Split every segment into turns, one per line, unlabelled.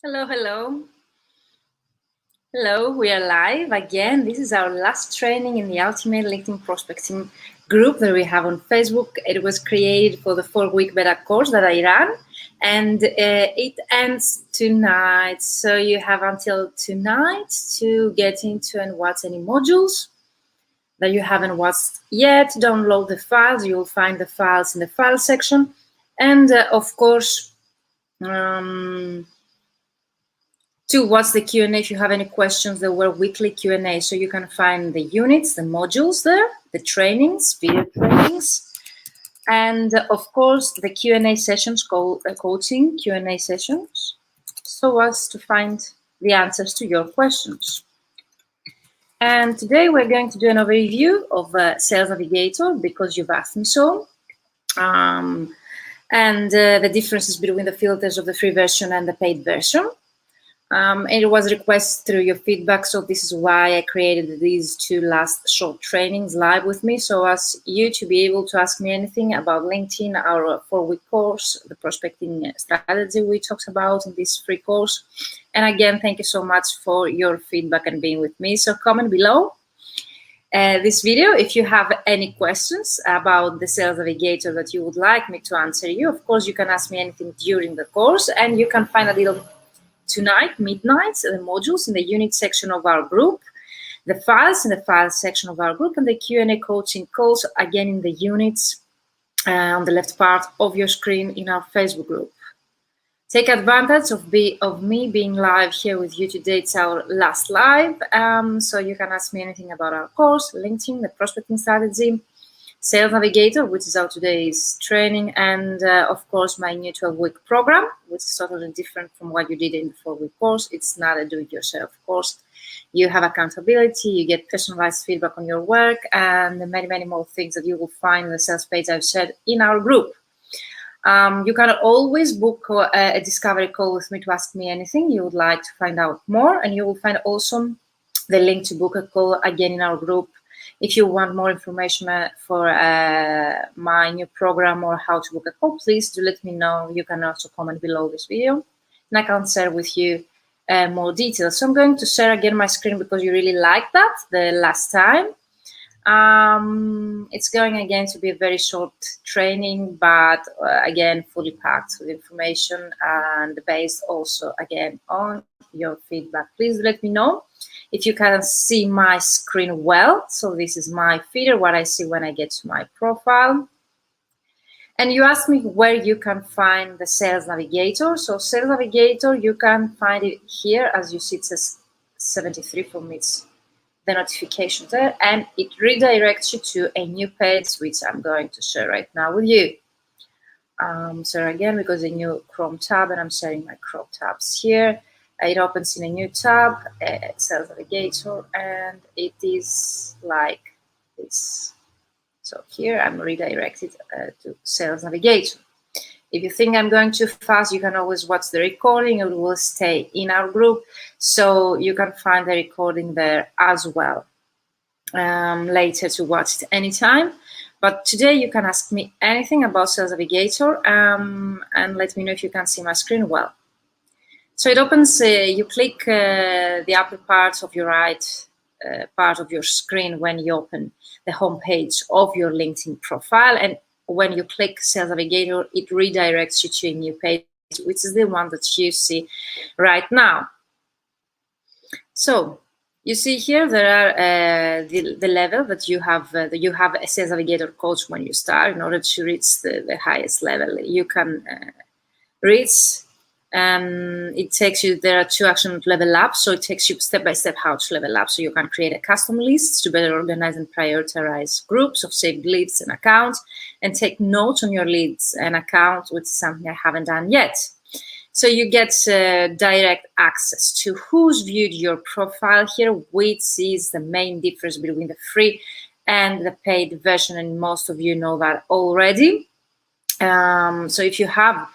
Hello, hello. Hello, we are live again. This is our last training in the Ultimate LinkedIn Prospecting group that we have on Facebook. It was created for the 4-week beta course that I ran, and it ends tonight. So you have until tonight to get into and watch any modules that you haven't watched yet. Download the files. You will find the files in the file section. And of course, to watch the Q&A if you have any questions. There were weekly Q&A, so you can find the units, the modules there, the trainings, video trainings, and of course the Q&A sessions, coaching Q&A sessions, so as to find the answers to your questions. And today we're going to do an overview of Sales Navigator because you've asked me so. And the differences between the filters of the free version and the paid version. It was requested through your feedback, so this is why I created these two last short trainings live with me, so as you to be able to ask me anything about LinkedIn, our 4-week course, the prospecting strategy we talked about in this free course. And again, thank you so much for your feedback and being with me. So comment below this video if you have any questions about the Sales Navigator that you would like me to answer you. Of course, you can ask me anything during the course, and you can find a little tonight, midnight, the modules in the unit section of our group, the files in the files section of our group, and the Q&A coaching calls, again, in the units on the left part of your screen in our Facebook group. Take advantage of me being live here with you today. It's our last live, so you can ask me anything about our course, LinkedIn, the prospecting strategy, Sales Navigator, which is our today's training, and of course my new 12-week program, which is totally different from what you did in the 4-week course. It's not a do-it-yourself course. You have accountability, you get personalized feedback on your work, and many, many more things that you will find in the sales page I've shared in our group. You can always book a discovery call with me to ask me anything you would like to find out more, and you will find also the link to book a call again in our group. If you want more information for my new program or how to book a call, please do let me know. You can also comment below this video, and I can share with you more details. So I'm going to share again my screen because you really liked that the last time. It's going again to be a very short training, but again, fully packed with information and based also again on your feedback. Please let me know if you can see my screen well. So this is my feeder, what I see when I get to my profile. And you asked me where you can find the Sales Navigator. So Sales Navigator, you can find it here. As you see, it says 73 for me. It's the notification there, and it redirects you to a new page, which I'm going to share right now with you. So again, because a new Chrome tab, and I'm sharing my Chrome tabs here. It opens in a new tab, Sales Navigator, and it is like this. So here I'm redirected to Sales Navigator. If you think I'm going too fast, you can always watch the recording. It will stay in our group, so you can find the recording there as well later to watch it anytime. But today you can ask me anything about Sales Navigator and let me know if you can see my screen well. So it opens, you click the upper part of your right part of your screen when you open the home page of your LinkedIn profile. And when you click Sales Navigator, it redirects you to a new page, which is the one that you see right now. So you see here there are the level that you have a Sales Navigator coach when you start. In order to reach the highest level you can reach. It takes you, there are 2 actions level up, so it takes you step by step how to level up. So you can create a custom list to better organize and prioritize groups of saved leads and accounts, and take notes on your leads and accounts, which is something I haven't done yet. So you get direct access to who's viewed your profile here, which is the main difference between the free and the paid version, and most of you know that already. So if you have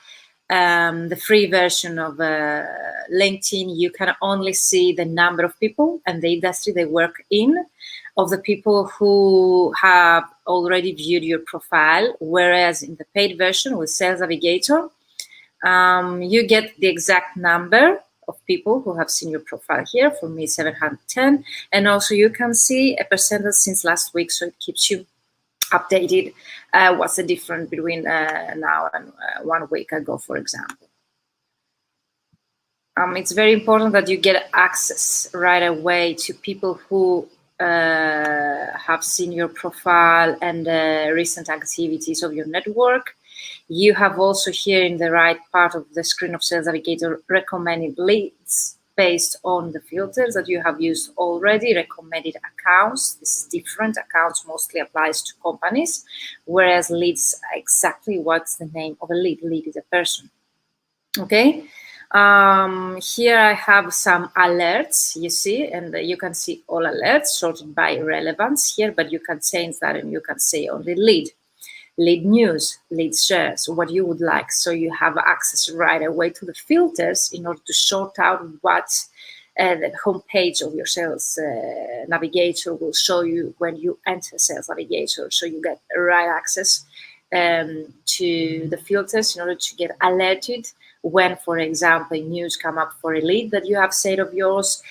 the free version of LinkedIn, you can only see the number of people and the industry they work in, of the people who have already viewed your profile, whereas in the paid version with Sales Navigator, you get the exact number of people who have seen your profile here. For me, 710. And also you can see a percentage since last week, so it keeps you updated what's the difference between now and 1 week ago, for example. It's very important that you get access right away to people who have seen your profile and recent activities of your network. You have also here in the right part of the screen of Sales Navigator recommended leads based on the filters that you have used already. Recommended accounts, this is different. Accounts mostly applies to companies, whereas leads are exactly what's the name of a lead. Lead is a person. Okay. Here I have some alerts, you see, and you can see all alerts sorted by relevance here, but you can change that and you can say only lead news, lead shares, what you would like. So you have access right away to the filters in order to sort out what the homepage of your Sales Navigator will show you when you enter Sales Navigator. So you get right access to the filters in order to get alerted when, for example, news come up for a lead that you have said of yours,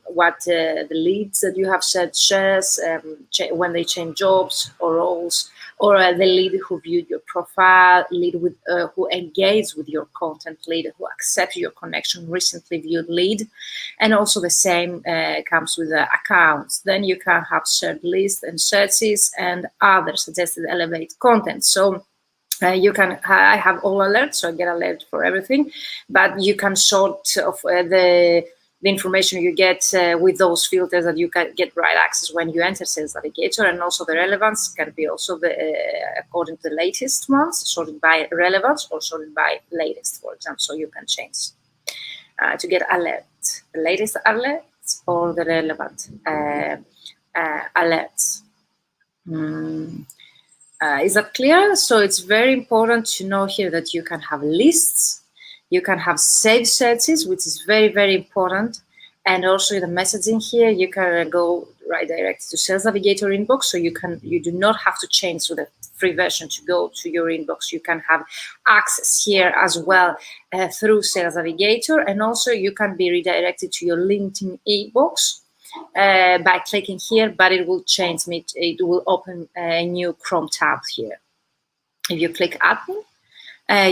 what the leads that you have said shares, when they change jobs or roles, or the lead who viewed your profile, lead with who engaged with your content, lead who accepted your connection, recently viewed lead, and also the same comes with the accounts. Then you can have shared lists and searches and other suggested elevate content. So you can, I have all alerts, so I get alert for everything, but you can sort of the information you get with those filters that you can get right access when you enter Sales Navigator, and also the relevance can be also according to the latest ones, sorted by relevance or sorted by latest, for example, so you can change to get alert, the latest alerts or the relevant alerts. Is that clear? So it's very important to know here that you can have lists, you can have saved searches, which is very, very important. And also the messaging here, you can go right direct to Sales Navigator inbox. So you do not have to change to the free version to go to your inbox. You can have access here as well through Sales Navigator. And also you can be redirected to your LinkedIn inbox by clicking here, but it will change me. It will open a new Chrome tab here. If you click admin,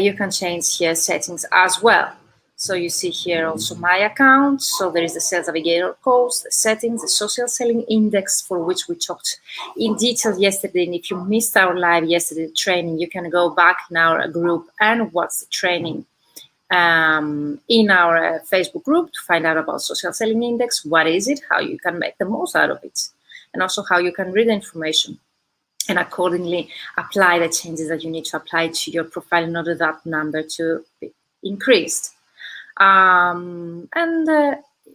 you can change here settings as well. So you see here also my account. So there is the Sales Navigator course, the settings, the social selling index, for which we talked in detail yesterday. And if you missed our live yesterday training, you can go back in our group and watch the training in our Facebook group to find out about social selling index. What is it? How you can make the most out of it, and also how you can read the information and accordingly apply the changes that you need to apply to your profile in order that number to be increased.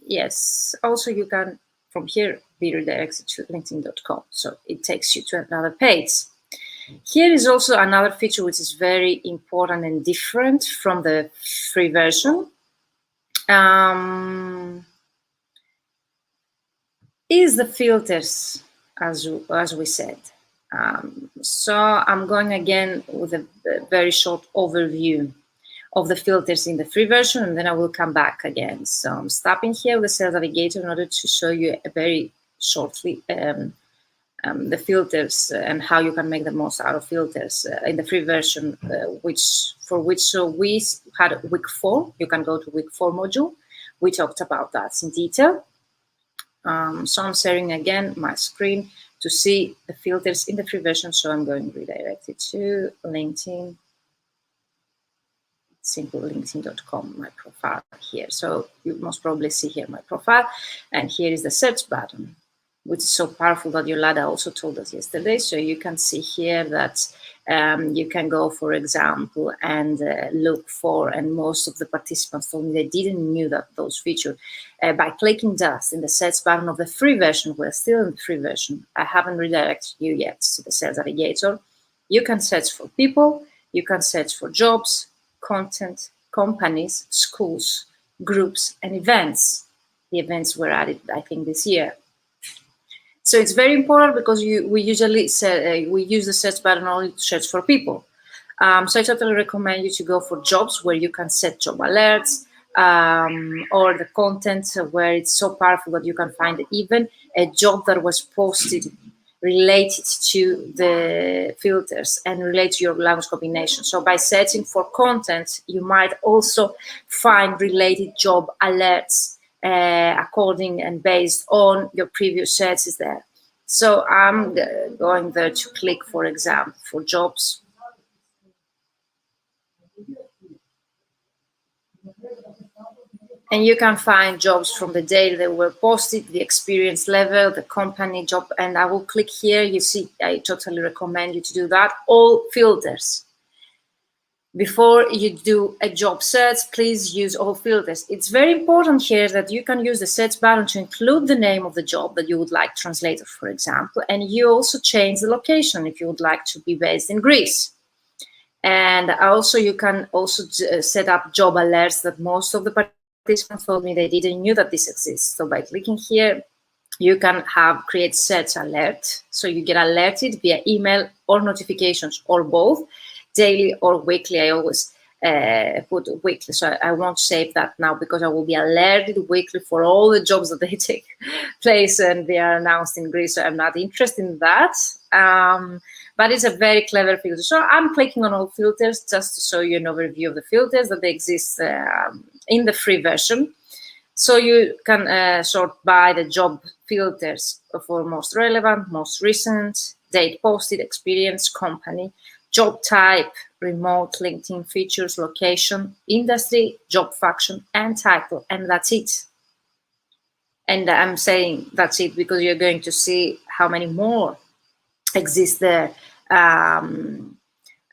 Yes, also you can from here be redirected to linkedin.com, so it takes you to another page. Here is also another feature which is very important and different from the free version. Is the filters, as we said. So I'm going again with a very short overview of the filters in the free version, and then I will come back again. So I'm stopping here with the Sales Navigator in order to show you a very shortly the filters and how you can make the most out of filters in the free version, so we had week 4. You can go to week 4 module. We talked about that in detail. So I'm sharing again my screen to see the filters in the free version. So I'm going redirected to LinkedIn, simple linkedin.com, my profile here. So you most probably see here my profile, and here is the search button, which is so powerful that Yolanda also told us yesterday. So you can see here that you can go, for example, and look for, and most of the participants told me they didn't knew that those features. By clicking just in the search button of the free version, we're still in the free version. I haven't redirected you yet to the Sales Navigator. You can search for people, you can search for jobs, content, companies, schools, groups, and events. The events were added, I think, this year. So it's very important because we usually say, we use the search button only to search for people. So I totally recommend you to go for jobs where you can set job alerts, or the content where it's so powerful that you can find even a job that was posted related to the filters and relate to your language combination. So by searching for content, you might also find related job alerts according and based on your previous searches there. So I'm going there to click, for example, for jobs. And you can find jobs from the date they were posted, the experience level, the company job, and I will click here. You see, I totally recommend you to do that. All filters. Before you do a job search, please use all filters. It's very important here that you can use the search button to include the name of the job that you would like translated, for example, and you also change the location if you would like to be based in Greece. And also you can also set up job alerts that most of the participants told me they didn't knew that this exists. So by clicking here, you can create search alert. So you get alerted via email or notifications or both, daily or weekly. I always put weekly, so I won't save that now because I will be alerted weekly for all the jobs that they take place and they are announced in Greece. So I'm not interested in that. But it's a very clever filter. So I'm clicking on all filters just to show you an overview of the filters that they exist in the free version. So you can sort by the job filters for most relevant, most recent, date posted, experience, company, job type, remote, LinkedIn features, location, industry, job function, and title. And that's it. And I'm saying that's it because you're going to see how many more exist there in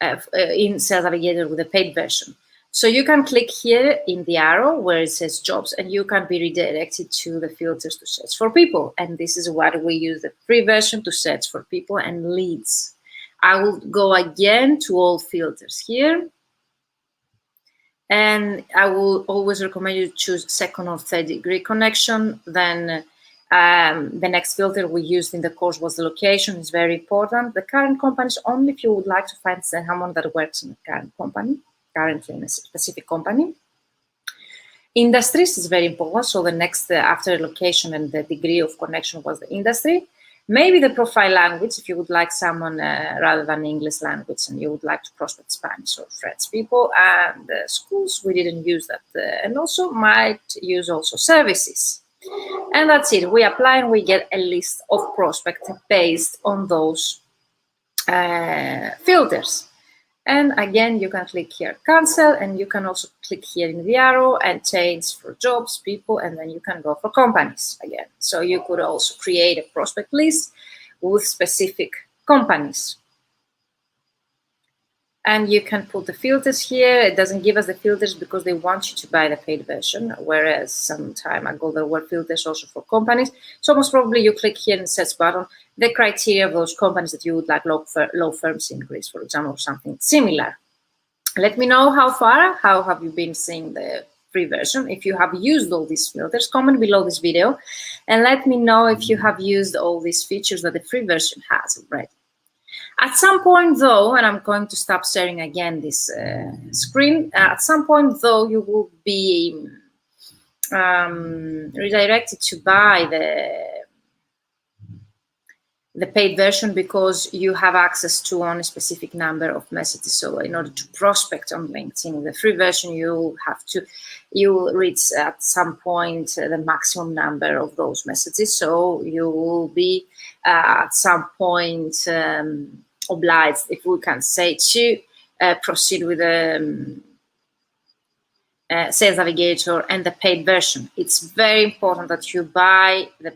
Sales Navigator with a paid version. So you can click here in the arrow where it says jobs and you can be redirected to the filters to search for people. And this is what we use the free version to search for people and leads. I will go again to all filters here. And I will always recommend you to choose second or third degree connection. Then the next filter we used in the course was the location. It's very important. The current company is only if you would like to find someone that works in a current company, currently in a specific company. Industries is very important. So the next after location and the degree of connection was the industry. Maybe the profile language, if you would like someone rather than English language and you would like to prospect Spanish or French people, and schools, we didn't use that. And also might use also services. And that's it. We apply and we get a list of prospects based on those filters. And again, you can click here, cancel, and you can also click here in the arrow and change for jobs, people, and then you can go for companies again. So you could also create a prospect list with specific companies. And you can put the filters here. It doesn't give us the filters because they want you to buy the paid version, whereas some time ago there were filters also for companies. So most probably you click here in the search button, the criteria of those companies that you would like law firms in Greece, for example, or something similar. Let me know how have you been seeing the free version. If you have used all these filters, comment below this video and let me know if you have used all these features that the free version has already. At some point, though, and I'm going to stop sharing again this screen, at some point, though, you will be redirected to buy the paid version because you have access to only a specific number of messages. So in order to prospect on LinkedIn with the free version, you will reach at some point the maximum number of those messages. So you will be at some point obliged, if we can say, to proceed with the Sales Navigator and the paid version. It's very important that you buy the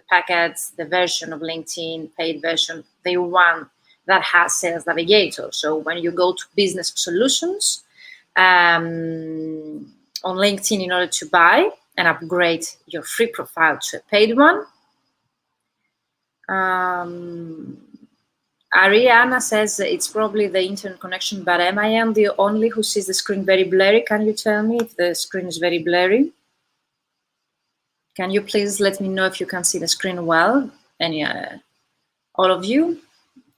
packets, the version of LinkedIn, paid version, the one that has Sales Navigator. So when you go to business solutions on LinkedIn in order to buy and upgrade your free profile to a paid one, Ariana says it's probably the internet connection, but am I the only who sees the screen very blurry? Can you tell me if the screen is very blurry? Can you please let me know if you can see the screen well? Any, all of you?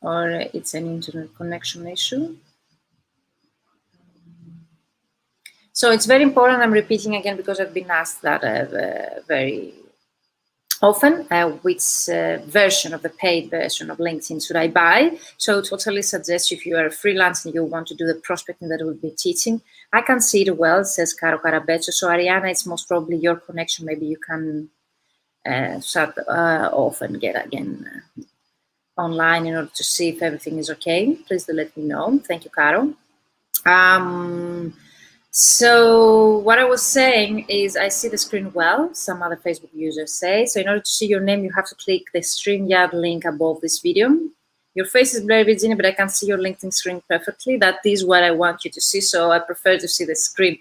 Or it's an internet connection issue? So it's very important, I'm repeating again because I've been asked that very often, which version of the paid version of LinkedIn should I buy? So totally suggest if you are a freelance and you want to do the prospecting that will be teaching. I can see it well, says Caro Carabecho. So Ariana, it's most probably your connection. Maybe you can shut off and get again online in order to see if everything is okay. Please do let me know. Thank you, Caro. So what I was saying is I see the screen well, some other Facebook users say. So in order to see your name, you have to click the StreamYard link above this video. Your face is blurry, Virginia, but I can see your LinkedIn screen perfectly. That is what I want you to see, so I prefer to see the screen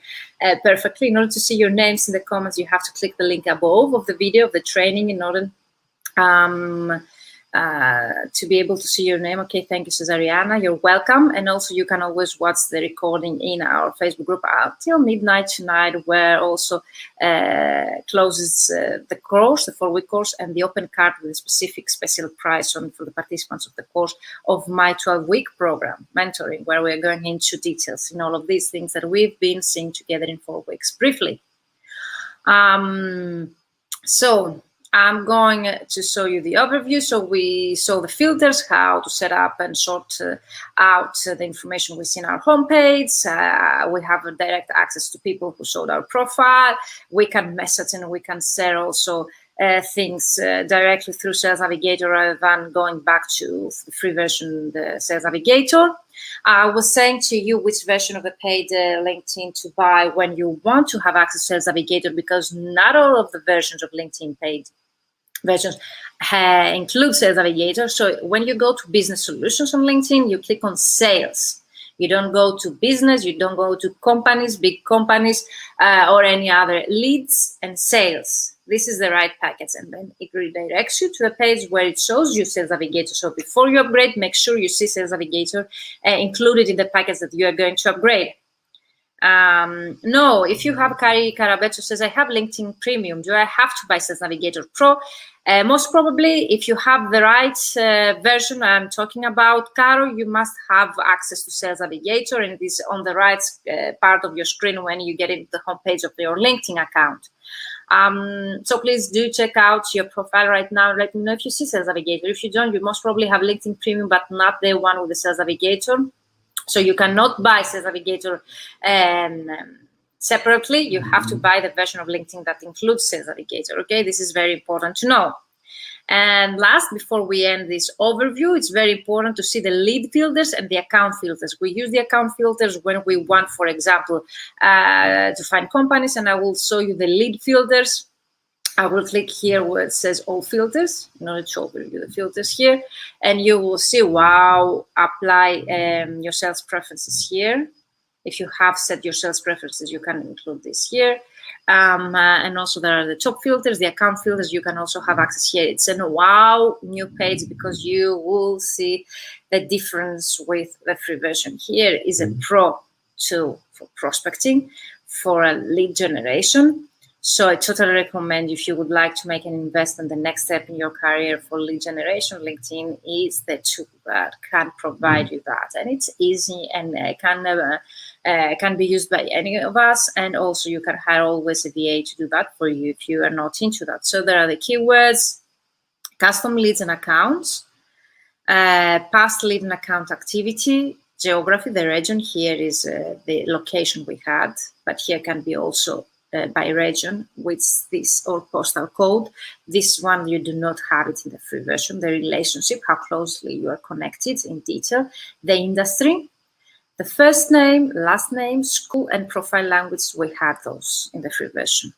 perfectly. In order to see your names in the comments, you have to click the link above of the video, of the training, in order to be able to see your name. Okay, thank you, Cesariana. You're welcome. And also you can always watch the recording in our Facebook group until midnight tonight, where also closes the course, the 4-week course, and the open card with a specific special price on for the participants of the course of my 12-week program, mentoring, where we're going into details in all of these things that we've been seeing together in 4 weeks briefly. So I'm going to show you the overview. So we saw the filters, how to set up and sort out the information we see in our homepage. We have a direct access to people who showed our profile. We can message and we can share also things directly through Sales Navigator rather than going back to the free version, the Sales Navigator. I was saying to you which version of the paid LinkedIn to buy when you want to have access to Sales Navigator, because not all of the versions of LinkedIn paid versions include Sales Navigator. So when you go to business solutions on LinkedIn, you click on sales. You don't go to business, you don't go to companies, big companies, or any other leads and sales. This is the right package, and then it redirects you to the page where it shows you Sales Navigator. So before you upgrade, make sure you see Sales Navigator included in the package that you are going to upgrade. No, if you have Kari Carabeto says, I have LinkedIn Premium, do I have to buy Sales Navigator Pro? Most probably, if you have the right version I'm talking about, Caro, you must have access to Sales Navigator, and it is on the right part of your screen when you get into the homepage of your LinkedIn account. So please do check out your profile right now. Let me know if you see Sales Navigator. If you don't, you most probably have LinkedIn Premium, but not the one with the Sales Navigator. So you cannot buy Sales Navigator separately. You have to buy the version of LinkedIn that includes Sales Navigator. Okay, this is very important to know. And last, before we end this overview, it's very important to see the lead filters and the account filters. We use the account filters when we want, for example, to find companies, and I will show you the lead filters. I will click here where it says all filters in order to overview the filters here, and you will see, wow, apply your sales preferences here. If you have set your sales preferences, you can include this here. And also there are the top filters, the account filters, you can also have access here. It's a wow new page because you will see the difference with the free version. Here is a pro tool for prospecting, for a lead generation. So I totally recommend, if you would like to make an investment, the next step in your career for lead generation, LinkedIn is the tool that can provide you that. And it's easy and can be used by any of us. And also you can hire always a VA to do that for you if you are not into that. So there are the keywords, custom leads and accounts, past lead and account activity, geography, the region. Here is the location we had, but here can be also by region, with this or postal code. This one you do not have it in the free version. The relationship, how closely you are connected in detail. The industry, the first name, last name, school, and profile language. We have those in the free version.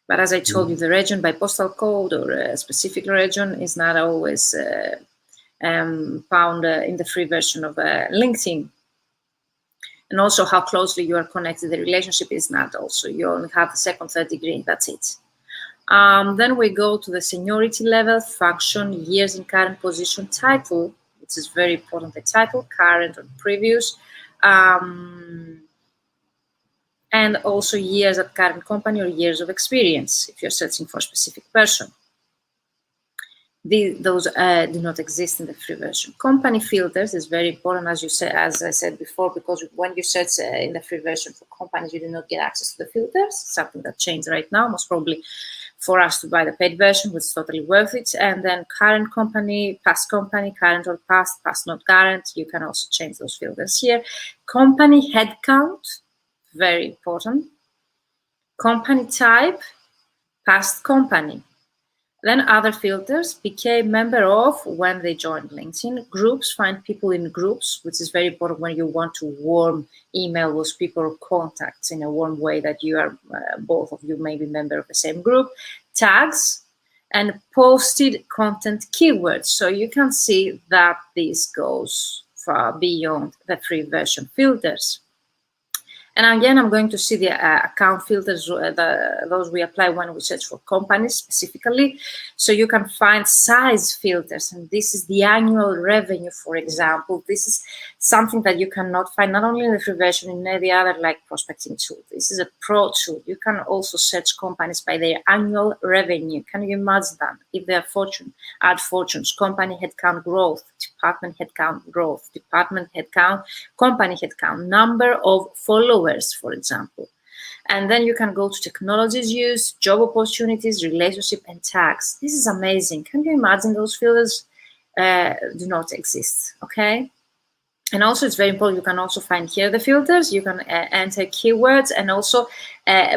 But as I told you, the region by postal code or a specific region is not always found in the free version of LinkedIn. And also how closely you are connected. The relationship is not also. You only have the second, third degree. That's it. Then we go to the seniority level, function, years in current position, title, which is very important, the title, current or previous, and also years at current company or years of experience if you're searching for a specific person. Those do not exist in the free version. Company filters is very important, as I said before, because when you search in the free version for companies, you do not get access to the filters. Something that changed right now, most probably for us to buy the paid version, which is totally worth it. And then current company, current or past not current. You can also change those filters here. Company headcount, very important. Company type, past company. Then other filters, became member of when they joined LinkedIn. Groups, find people in groups, which is very important when you want to warm email those people or contacts in a warm way that you are, both of you may be member of the same group. Tags and posted content keywords. So you can see that this goes far beyond the free version filters. And again, I'm going to see the account filters, those we apply when we search for companies specifically. So you can find size filters, and this is the annual revenue, for example. This is something that you cannot find not only in the free version, in any other like prospecting tool. This is a pro tool. You can also search companies by their annual revenue. Can you imagine that? If they are add fortunes, company headcount growth, department headcount growth, department headcount, company headcount, number of followers, for example. And then you can go to technologies used, job opportunities, relationship, and tags. This is amazing. Can you imagine those filters do not exist, okay? And also it's very important, you can also find here the filters, you can enter keywords, and also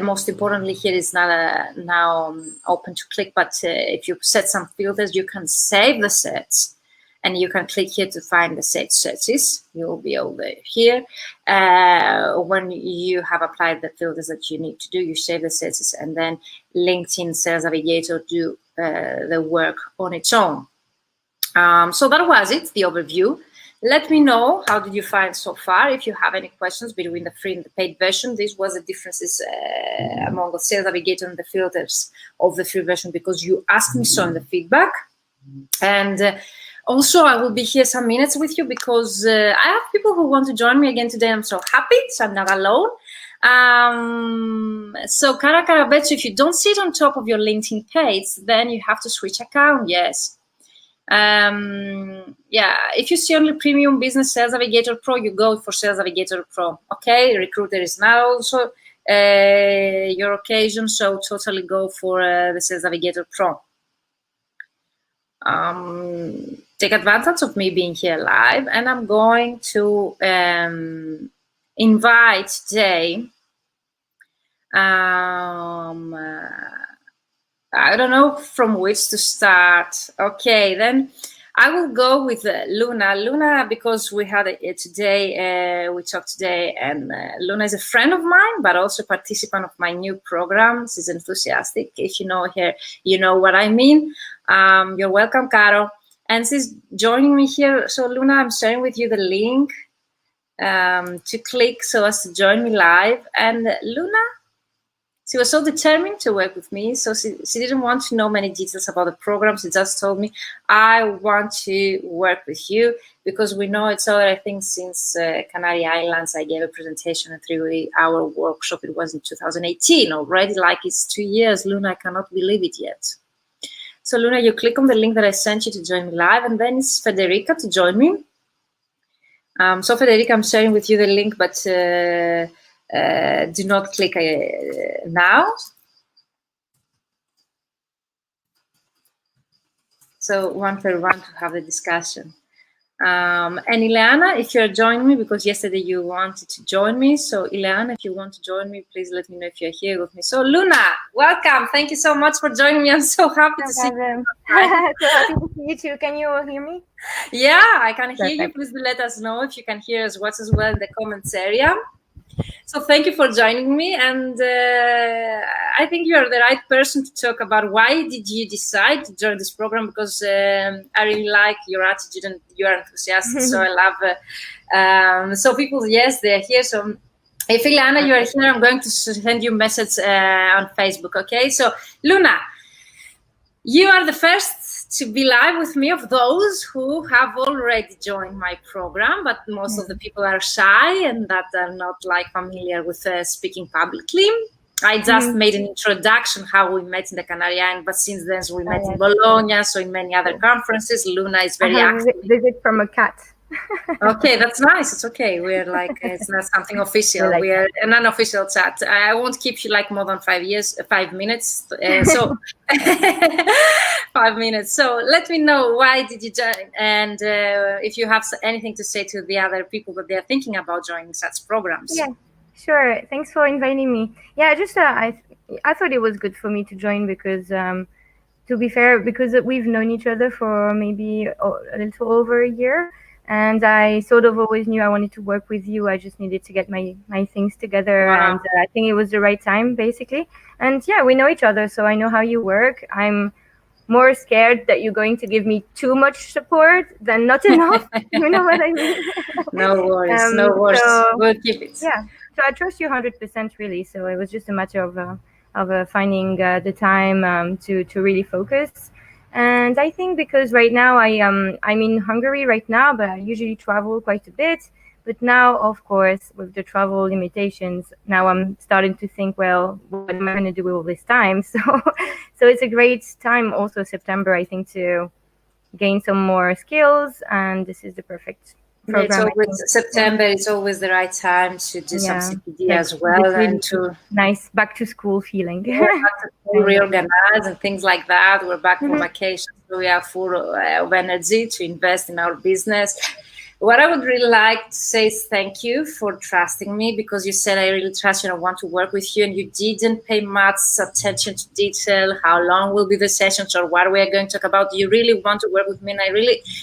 most importantly here is not now open to click, but if you set some filters, you can save the sets. And you can click here to find the set searches. You will be over here. When you have applied the filters that you need to do, you save the searches, and then LinkedIn Sales Navigator do the work on its own. So that was it, the overview. Let me know, how did you find so far? If you have any questions between the free and the paid version, this was the differences among the Sales Navigator and the filters of the free version, because you asked me so in the feedback. And also, I will be here some minutes with you because I have people who want to join me again today. I'm so happy, so I'm not alone. So, Cara Carabezzo, if you don't see it on top of your LinkedIn page, then you have to switch account, yes. Yeah, if you see only Premium Business Sales Navigator Pro, you go for Sales Navigator Pro, okay? Recruiter is now also your occasion, so totally go for the Sales Navigator Pro. Take advantage of me being here live, and I'm going to invite today, I don't know from which to start. Okay, then I will go with Luna, because we had it today, we talked today, and Luna is a friend of mine, but also a participant of my new program. She's enthusiastic. If you know her, you know what I mean. You're welcome, Caro. And she's joining me here. So Luna, I'm sharing with you the link to click so as to join me live. And Luna, she was so determined to work with me. So she didn't want to know many details about the program. She just told me, I want to work with you, because we know each other, I think, since Canary Islands. I gave a presentation, a 3-hour workshop. It was in 2018 already, like it's 2 years. Luna, I cannot believe it yet. So Luna, you click on the link that I sent you to join me live, and then it's Federica to join me. So Federica, I'm sharing with you the link, but do not click now. So one per one to have the discussion. And Ileana, if you're joining me, because yesterday you wanted to join me. So Ileana, if you want to join me, please let me know if you're here with me. So Luna, welcome. Thank you so much for joining me. I'm so happy to see you.
So happy to see you too. Can you all hear me?
Yeah, I can hear you. Please let us know if you can hear us watch as well in the comments area. So thank you for joining me, and I think you are the right person to talk about why did you decide to join this program, because I really like your attitude and you are enthusiastic, so I love so people, yes, they're here. So if Ileana, you are here, I'm going to send you a message on Facebook, okay? So Luna, you are the first to be live with me of those who have already joined my program, but most of the people are shy and that are not like familiar with speaking publicly. I just made an introduction how we met in the Canary Islands, but since then we met in Bologna, so in many other conferences. Luna is very active.
I have a visit from a cat.
Okay, that's nice. It's okay. We're like, it's not something official.
Like
We're an unofficial chat. I won't keep you like more than 5 minutes. So 5 minutes. So let me know, why did you join? And if you have anything to say to the other people that they're thinking about joining such programs.
Yeah, sure. Thanks for inviting me. Yeah, just I thought it was good for me to join because, to be fair, because we've known each other for maybe a little over a year. And I sort of always knew I wanted to work with you. I just needed to get my things together.
Wow.
And I think it was the right time, basically. And yeah, we know each other, so I know how you work. I'm more scared that you're going to give me too much support than not enough. You know what I mean?
No worries, no worries.
So,
we'll keep it.
Yeah. So I trust you 100%, really. So it was just a matter of finding the time to really focus. And I think because right now I'm in Hungary right now, but I usually travel quite a bit. But now, of course, with the travel limitations, now I'm starting to think, well, what am I going to do with all this time? So it's a great time, also September, I think, to gain some more skills. And this is the perfect program.
It's always September. It's always the right time to do some CPD as well,
really
and to
nice back to school feeling.
Reorganize and things like that. We're back from vacation, so we are full of energy to invest in our business. What I would really like to say is thank you for trusting me, because you said I really trust you and I want to work with you, and you didn't pay much attention to detail, how long will be the sessions or what we are going to talk about. You really want to work with me, and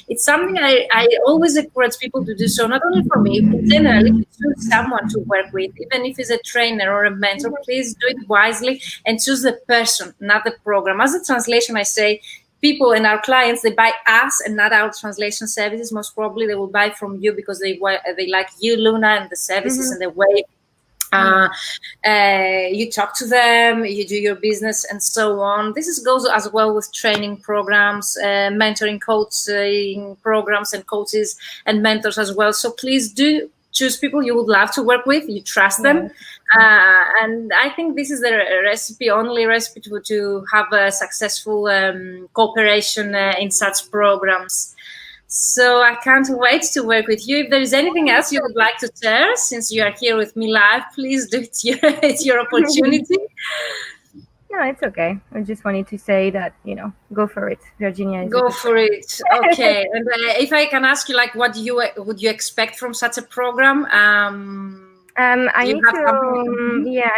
it's something I always encourage people to do so, not only for me, in general. If you choose someone to work with, even if it's a trainer or a mentor, please do it wisely and choose the person, not the program. As a translation, I say, people and our clients, they buy us and not our translation services. Most probably they will buy from you because they like you, Luna, and the services and the way you talk to them, you do your business, and so on. This goes as well with training programs, mentoring, coaching programs, and coaches and mentors as well. So please do choose people you would love to work with, you trust them. And I think this is the only recipe to have a successful cooperation in such programs. So I can't wait to work with you. If there is anything else you would like to share, since you are here with me live, please do it. It's your opportunity.
No, it's okay. I just wanted to say that, go for it, Virginia.
Go for it. Okay. And if I can ask you, like, what would you expect from such a program?
I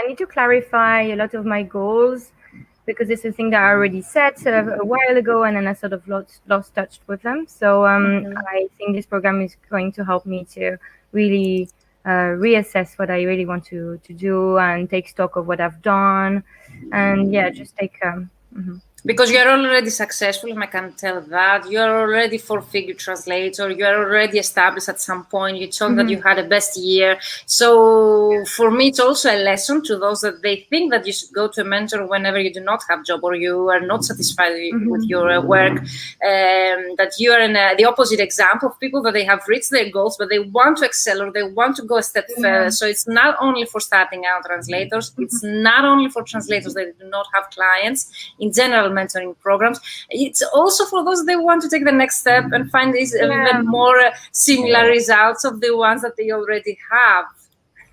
need to clarify a lot of my goals, because it's a thing that I already set a while ago, and then I sort of lost touch with them. So I think this program is going to help me to really reassess what I really want to do and take stock of what I've done, and just take.
Because you're already successful, and I can tell that. You're already four-figure translator. You're already established at some point. You told that you had a best year. So for me, it's also a lesson to those that they think that you should go to a mentor whenever you do not have a job or you are not satisfied with your work. That you are in the opposite example of people that they have reached their goals, but they want to excel or they want to go a step further. So it's not only for starting out translators. It's not only for translators that do not have clients. In general, mentoring programs, it's also for those that want to take the next step and find these even more similar results of the ones that they already have.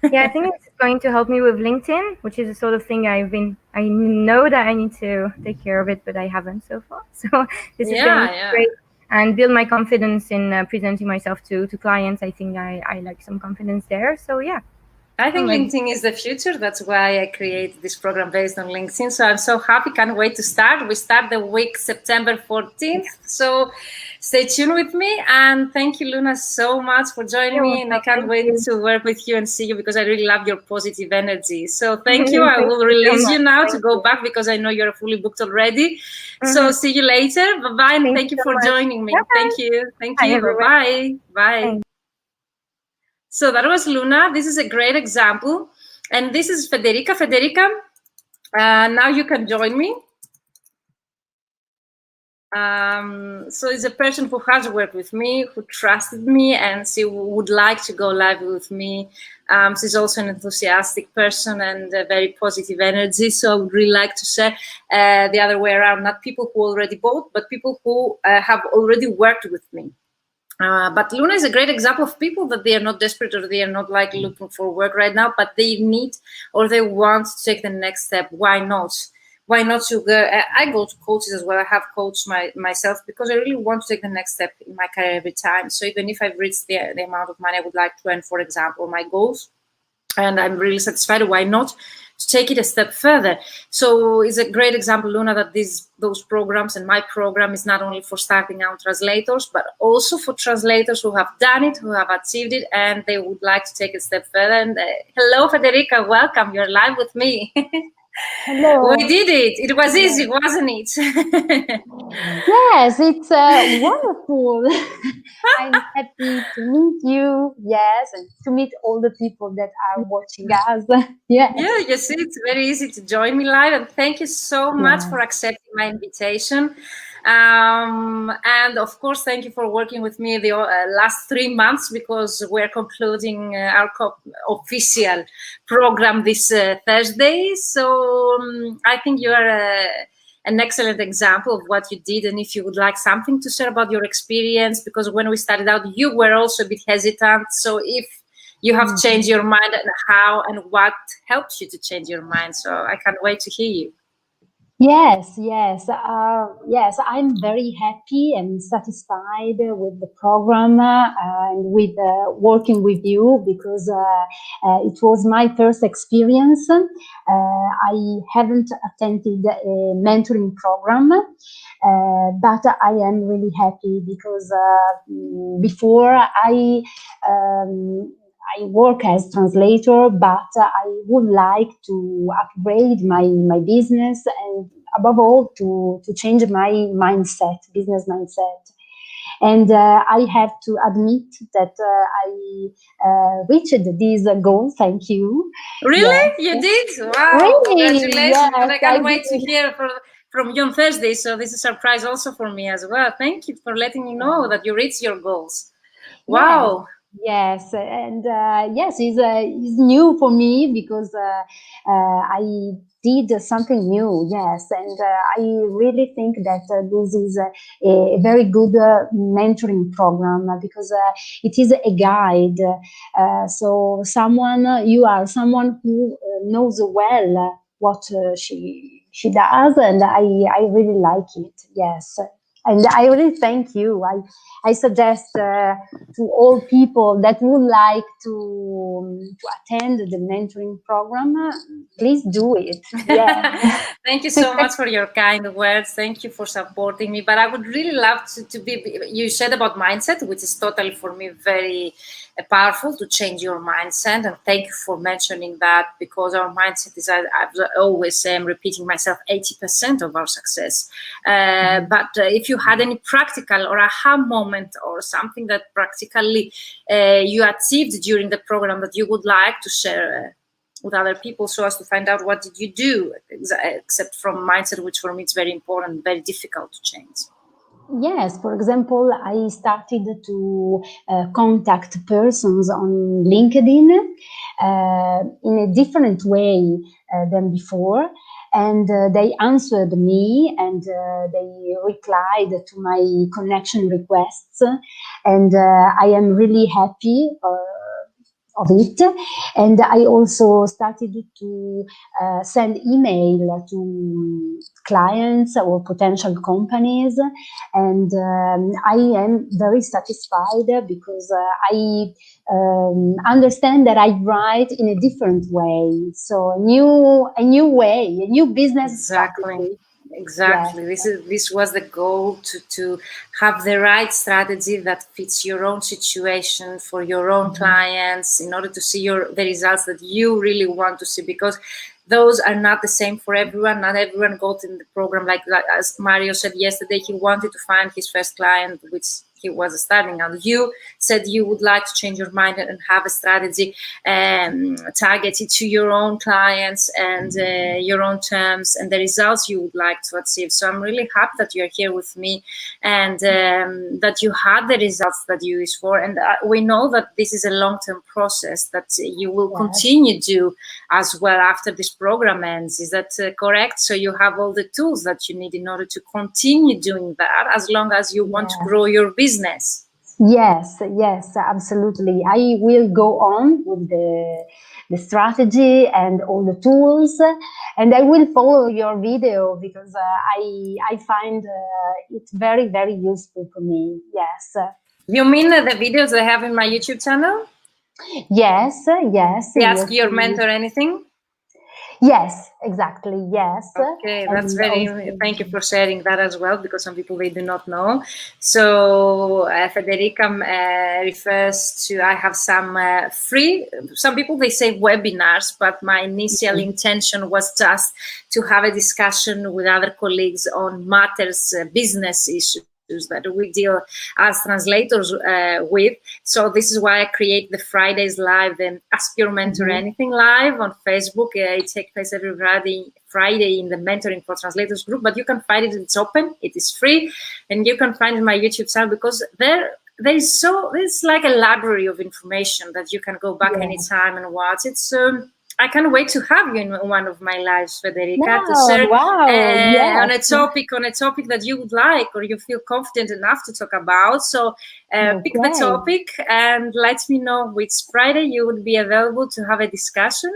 I think it's going to help me with LinkedIn, which is the sort of thing I know that I need to take care of it, but I haven't so far. So this is going to be great, and build my confidence in presenting myself to clients. I think I like some confidence there. So
I think LinkedIn is the future. That's why I created this program based on LinkedIn. So I'm so happy. Can't wait to start. We start the week September 14th. So stay tuned with me. And thank you, Luna, so much for joining me. And I can't wait to work with you and see you, because I really love your positive energy. So thank you. I will release you now to go back, because I know you're fully booked already. So see you later. Bye-bye. And thank you for joining me. Thank you. Thank you. Bye-bye. Bye. So that was Luna. This is a great example. And this is Federica. Federica, now you can join me. So it's a person who has worked with me, who trusted me, and she would like to go live with me She's also an enthusiastic person and a very positive energy. So I would really like to share the other way around, not people who already bought, but people who have already worked with me. But Luna is a great example of people that they are not desperate or they are not like looking for work right now, but they need or they want to take the next step. Why not? Why not to go? I go to coaches as well. I have coached myself because I really want to take the next step in my career every time. So even if I've reached the amount of money I would like to earn, for example, my goals, and I'm really satisfied, why not to take it a step further? So it's a great example, Luna, that those programs and my program is not only for starting out translators, but also for translators who have done it, who have achieved it, and they would like to take it a step further. And hello, Federica, welcome. You're live with me.
Hello.
We did it. It was easy, wasn't it?
Yes, it's wonderful. I'm happy to meet you. Yes, and to meet all the people that are watching us. Yes.
Yeah, you see, it's very easy to join me live, and thank you so much for accepting my invitation. And of course, thank you for working with me the last 3 months, because we're concluding our official program this Thursday. So I think you are an excellent example of what you did. And if you would like something to share about your experience, because when we started out, you were also a bit hesitant. So if you have changed your mind, and how and what helped you to change your mind. So I can't wait to hear you.
Yes. Yes, I'm very happy and satisfied with the program and with working with you, because it was my first experience. I haven't attended a mentoring program, but I am really happy because before I work as translator, but I would like to upgrade my business, and above all to change my mindset, business mindset. And I have to admit that I reached this goal. Thank you.
Really?
Yes.
You did? Wow.
Really?
Congratulations.
Yes,
But I can't wait to
did.
hear from you on Thursday. So this is a surprise also for me as well. Thank you for letting me know that you reached your goals. Wow.
Yes, and yes, it's new for me, because I did something new. Yes, and I really think that this is a very good mentoring program, because it is a guide. So you are someone who knows well what she does, and I really like it. Yes. And I really thank you. I suggest to all people that would like to attend the mentoring program, please do it. Yeah.
Thank you so much for your kind words. Thank you for supporting me. But I would really love to be, you said about mindset, which is totally for me very powerful, to change your mindset. And thank you for mentioning that, because our mindset is, I always say, I'm repeating myself, 80% of our success. But if you had any practical or aha moment or something that practically you achieved during the program that you would like to share with other people, so as to find out what did you do, except from mindset, which for me is very important, very difficult to change.
Yes, for example, I started to contact persons on LinkedIn in a different way than before. And they answered me, and they replied to my connection requests. And I am really happy of it. And I also started to send email to clients or potential companies, and I am very satisfied, because I understand that I write in a different way. So a new way, a new business strategy.
Exactly.
Yes.
This was the goal, to have the right strategy that fits your own situation for your own clients, in order to see the results that you really want to see, because those are not the same for everyone. Not everyone got in the program like as Mario said yesterday. He wanted to find his first client, which he was starting, and you said you would like to change your mind and have a strategy targeted to your own clients and your own terms and the results you would like to achieve. So I'm really happy that you're here with me and that you had the results that you wish for. And we know that this is a long-term process that you will continue to do as well after this program ends. Is that correct? So you have all the tools that you need in order to continue doing that as long as you want to grow your business.
Yes, absolutely. I will go on with the strategy and all the tools, and I will follow your video because I find it very, very useful for me. Yes.
You mean the videos I have in my YouTube channel?
Yes.
They ask your mentor anything?
Yes, exactly. Yes.
Okay, that's thank you for sharing that as well, because some people, they do not know. So Federica refers to, I have some free, some people, they say webinars, but my initial intention was just to have a discussion with other colleagues on matters, business issues that we deal as translators with. So this is why I create the Fridays live, the Ask Your Mentor Anything live on Facebook. It takes place every Friday in the Mentoring for Translators group, but you can find it, it's open, it is free, and you can find it in my YouTube channel, because it's like a library of information that you can go back anytime and watch. It's I can't wait to have you in one of my lives, Federica, to share on a topic that you would like or you feel confident enough to talk about. So pick the topic and let me know which Friday you would be available to have a discussion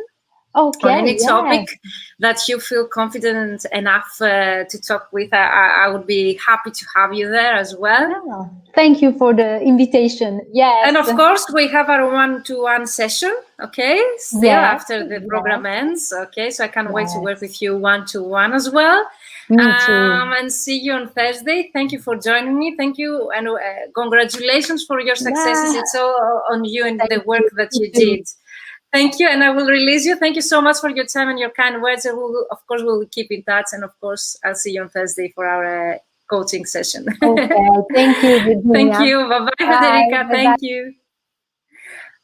on any topic that you feel confident enough to talk with. I would be happy to have you there as well.
Thank you for the invitation. Yes.
And of course, we have our one-to-one session, okay? Still after the program ends, okay? So I can't wait to work with you one-to-one as well.
Me too.
And see you on Thursday. Thank you for joining me. Thank you, and congratulations for your successes. It's all on you and the work that you did. Thank you, and I will release you. Thank you so much for your time and your kind words. And of course, we'll keep in touch. And of course, I'll see you on Thursday for our coaching session.
Okay, thank you, Virginia.
Thank you. Bye-bye, Federica. Thank you.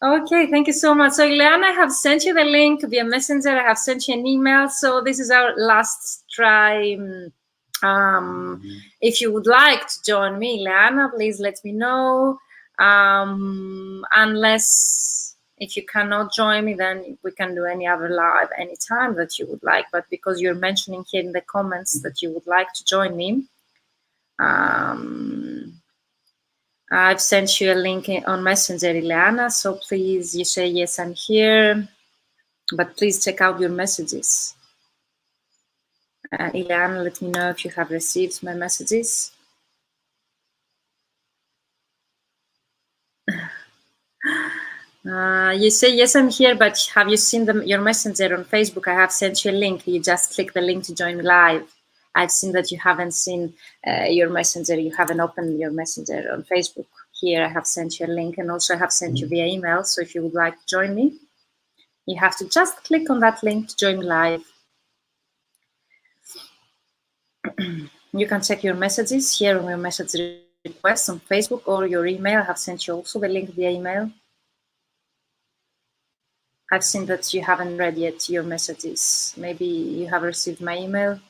Okay, thank you so much. So, Ileana, I have sent you the link via Messenger. I have sent you an email. So this is our last try. If you would like to join me, Ileana, please let me know. Unless if you cannot join me, then we can do any other live anytime that you would like. But because you're mentioning here in the comments that you would like to join me, I've sent you a link on Messenger, Ileana. So please, you say, yes, I'm here. But please check out your messages. Ileana, let me know if you have received my messages. You say, yes, I'm here, but have you seen your messenger on Facebook? I have sent you a link. You just click the link to join me live. I've seen that you haven't seen your messenger. You haven't opened your messenger on Facebook. Here, I have sent you a link, and also I have sent you via email. So if you would like to join me, you have to just click on that link to join me live. You can check your messages here on your message requests on Facebook or your email. I have sent you also the link via email. I've seen that you haven't read yet your messages. Maybe you have received my email.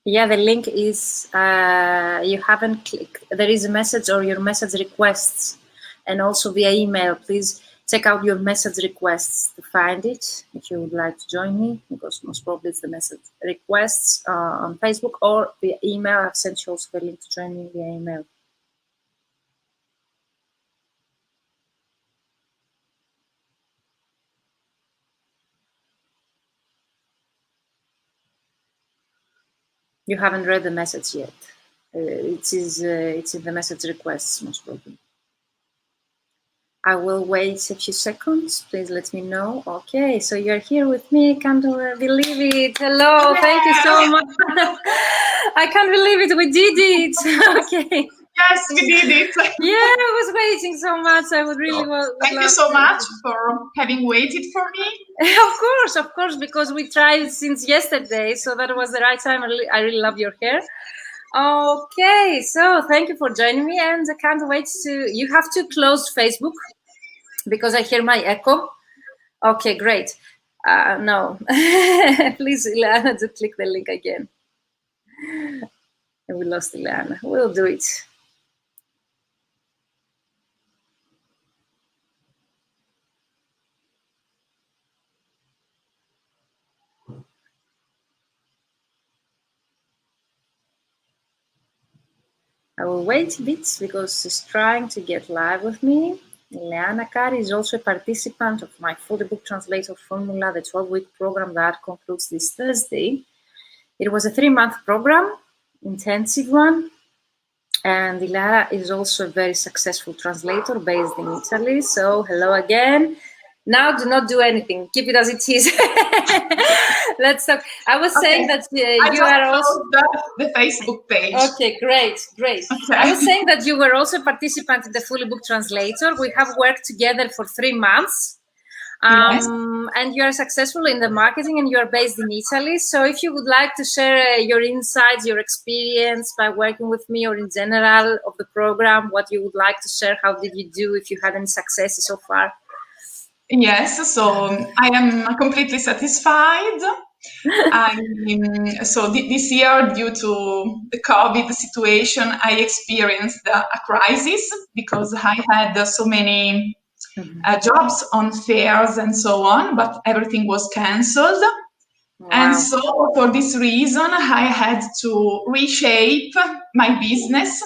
Yeah, the link is, you haven't clicked. There is a message or your message requests, and also via email. Please check out your message requests to find it if you would like to join me, because most probably it's the message requests on Facebook or via email. I've sent you also the link to join me via email. You haven't read the message yet. It's in the message requests, most probably. I will wait a few seconds. Please let me know. Okay, so you're here with me. I can't believe it. Hello, thank you so much. I can't believe it. We did it. Okay.
Yes, we did it.
Yeah, I was waiting so much. I would really
Thank you so much for having waited for me.
Of course, because we tried since yesterday, so that was the right time. I really love your hair. Okay, so thank you for joining me, and I can't wait to. You have to close Facebook because I hear my echo. Okay, great. No, please, Ileana, to click the link again. And we lost Ileana. We'll do it. I will wait a bit because she's trying to get live with me. Ileana Kari is also a participant of my Fully Booked Translator Formula, the 12-week program that concludes this Thursday. It was a 3-month program, intensive one. And Ileana is also a very successful translator based in Italy. So hello again. Now do not do anything. Keep it as it is. Let's talk. I was saying that you are also
the Facebook page.
Okay, great. Okay. I was saying that you were also a participant in the Fully Booked Translator. We have worked together for 3 months.
Yes.
And you are successful in the marketing and you are based in Italy. So if you would like to share your insights, your experience by working with me or in general of the program, what you would like to share, how did you do, if you had any successes so far?
Yes, so I am completely satisfied. So this year, due to the COVID situation, I experienced a crisis because I had so many jobs on fairs and so on, but everything was cancelled. Wow. And so for this reason, I had to reshape my business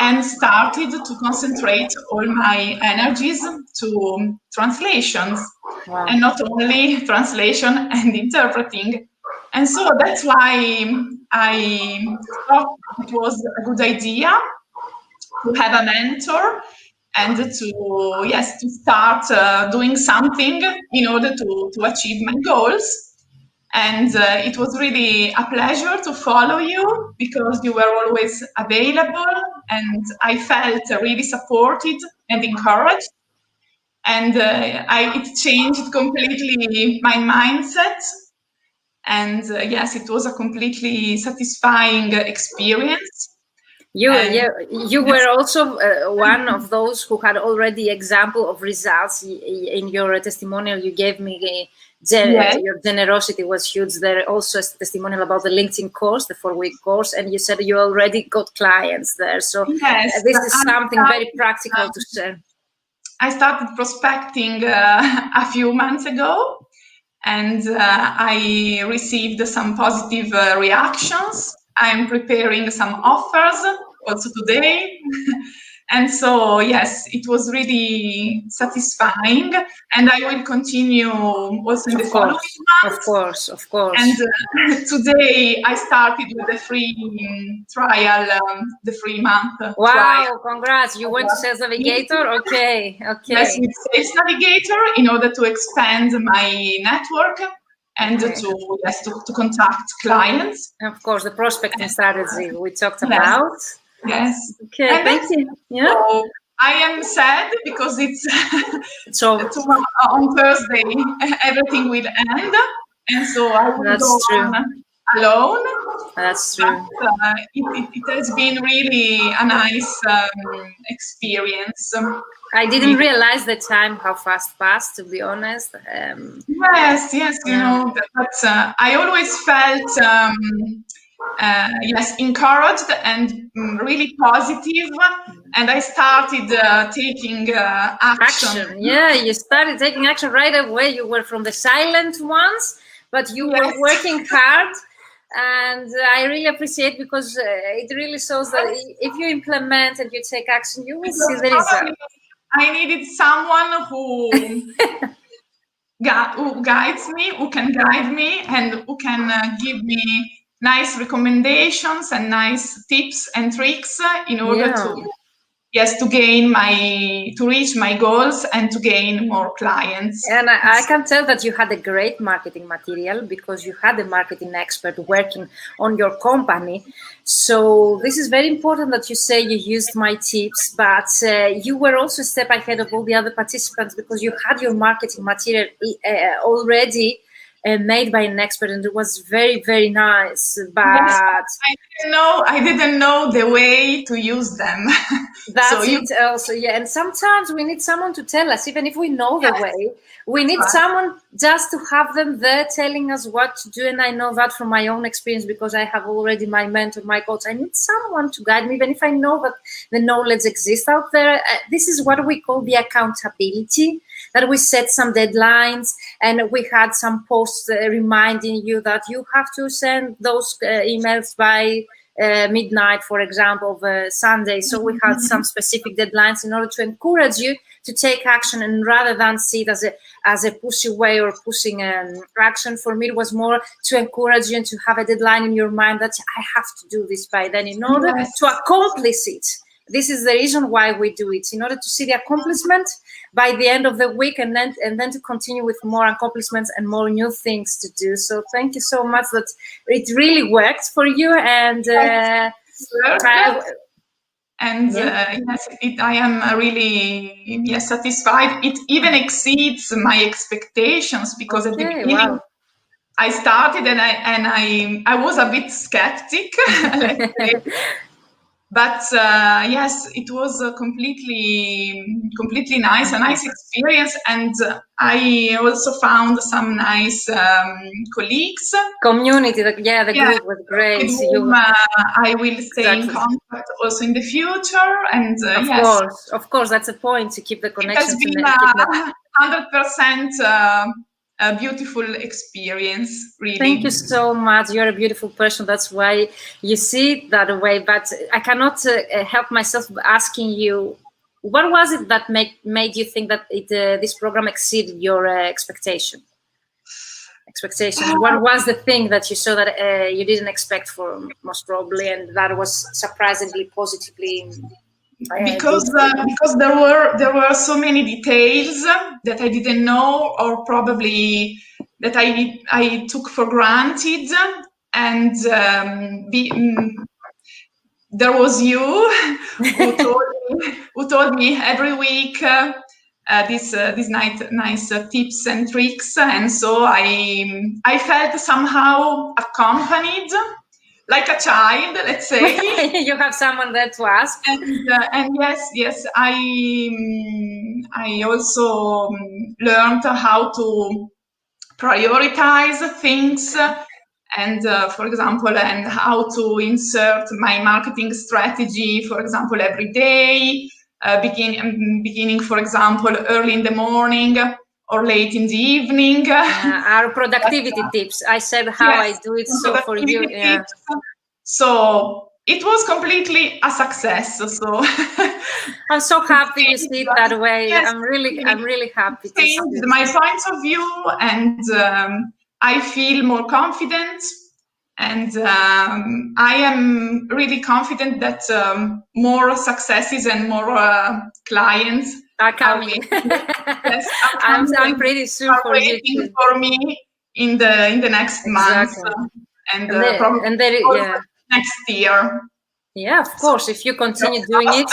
and started to concentrate all my energies to translations. Wow. And not only translation and interpreting. And so that's why I thought it was a good idea to have a mentor and to start doing something in order to achieve my goals. And it was really a pleasure to follow you because you were always available and I felt really supported and encouraged. And it changed completely my mindset. And yes, it was a completely satisfying experience.
You were also one of those who had already example of results in your testimonial. You gave me your generosity was huge. There also a testimonial about the LinkedIn course, the 4-week course, and you said you already got clients there. So this is something very practical to share.
I started prospecting a few months ago, and I received some positive reactions. I'm preparing some offers also today. And so, yes, it was really satisfying. And I will continue also in the following months.
Of course.
And today I started with the free trial, the 3-month trial.
Wow, congrats. You went to Sales Navigator? Okay.
Yes, with Sales Navigator in order to expand my network and to contact clients.
Of course, the prospecting strategy we talked about.
Yes.
Okay, and thank you. Yeah.
So I am sad because it's on Thursday everything will end, and so I will go on alone.
That's true.
But, it has been really a nice experience.
I didn't realize the time, how fast passed, to be honest.
Yes, you know, but I always felt encouraged and really positive, and I started taking action.
Yeah, you started taking action right away. You were from the silent ones, but you were working hard. And I really appreciate because it really shows that if you implement and you take action, you will see the result.
I needed someone who guides me, who can guide me, and who can give me nice recommendations and nice tips and tricks in order to yes, to reach my goals and to gain more clients.
And I can tell that you had a great marketing material because you had a marketing expert working on your company. So this is very important that you say you used my tips, but you were also a step ahead of all the other participants because you had your marketing material already made by an expert, and it was very, very nice. But
yes, I didn't know the way to use them.
That's it also, yeah. And sometimes we need someone to tell us, even if we know the way, we need someone just to have them there telling us what to do. And I know that from my own experience because I have already my mentor, my coach. I need someone to guide me, even if I know that the knowledge exists out there. This is what we call the accountability, that we set some deadlines and we had some posts reminding you that you have to send those emails by midnight, for example, of Sunday. So we had some specific deadlines in order to encourage you to take action, and rather than see it as a pushy way or pushing action, for me it was more to encourage you and to have a deadline in your mind that I have to do this by then in order to accomplish it. This is the reason why we do it, in order to see the accomplishment by the end of the week, and then to continue with more accomplishments and more new things to do. So thank you so much that it really worked for you. And
yes, I am really satisfied. It even exceeds my expectations because at the beginning I started and I was a bit skeptic, let's say. But yes, it was completely nice, a nice experience, and I also found some nice colleagues.
Community, the group was great.
With whom I will stay in contact also in the future, and
of course, that's a point, to keep the connection.
It has been 100%. A beautiful experience, really.
Thank you so much. You're a beautiful person. That's why you see it that way. But I cannot help myself asking you, what was it that made you think that this program exceeded your expectations? What was the thing that you saw that you didn't expect, for most probably, and that was surprisingly positively?
Because there were so many details that I didn't know, or probably that I took for granted, and there was you who told me every week these nice tips and tricks, and so I felt somehow accompanied. Like a child, let's say.
You have someone there to ask.
And yes, I also learned how to prioritize things, and for example, and how to insert my marketing strategy, for example, every day, beginning, for example, early in the morning or late in the evening.
Our productivity tips. I said how I do it, so for you. Yeah.
So it was completely a success. So
I'm so happy you see it that way.
Yes,
I'm really happy.
Changed my point of view, and I feel more confident. And I am really confident that more successes and more clients
are coming. I'm pretty sure for you too.
For me in the next months, and probably next year.
Yeah, of course. If you continue doing it,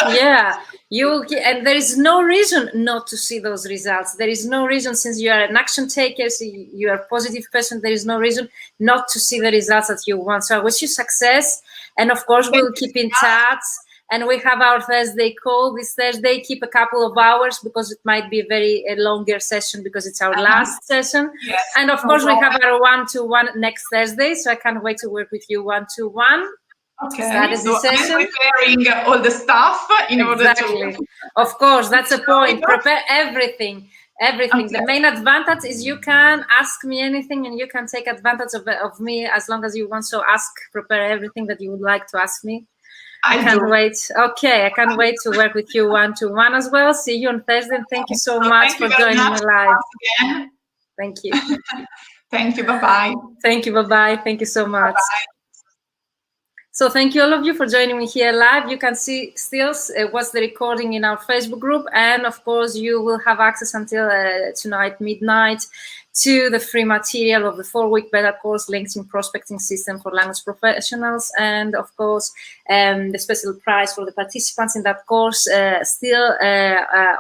and there is no reason not to see those results. There is no reason, since you are an action taker, so you are a positive person, there is no reason not to see the results that you want. So I wish you success, and of course we'll keep in touch. And we have our Thursday call this Thursday. Keep a couple of hours because it might be a longer session because it's our last session.
Yes.
And of course we have our one-to-one next Thursday. So I can't wait to work with you one-to-one.
Okay, so I'm preparing all the stuff in order to...
Of course, that's a point. Prepare everything. Okay. The main advantage is you can ask me anything and you can take advantage of me as long as you want. So prepare everything that you would like to ask me. I can't wait. Okay, I can't wait to work with you one-to-one as well. See you on Thursday. Thank you so much for joining me live. Thank you.
Thank you. Bye-bye.
Thank you. Bye-bye. Thank you so much.
Bye-bye.
So thank you all of you for joining me here live. You can see still what's the recording in our Facebook group. And of course, you will have access until tonight, midnight, to the free material of the 4-week beta course, LinkedIn Prospecting System for Language Professionals. And of course, the special prize for the participants in that course still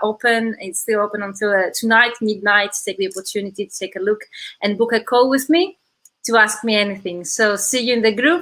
open. It's still open until tonight, midnight. Take the opportunity to take a look and book a call with me to ask me anything. So see you in the group.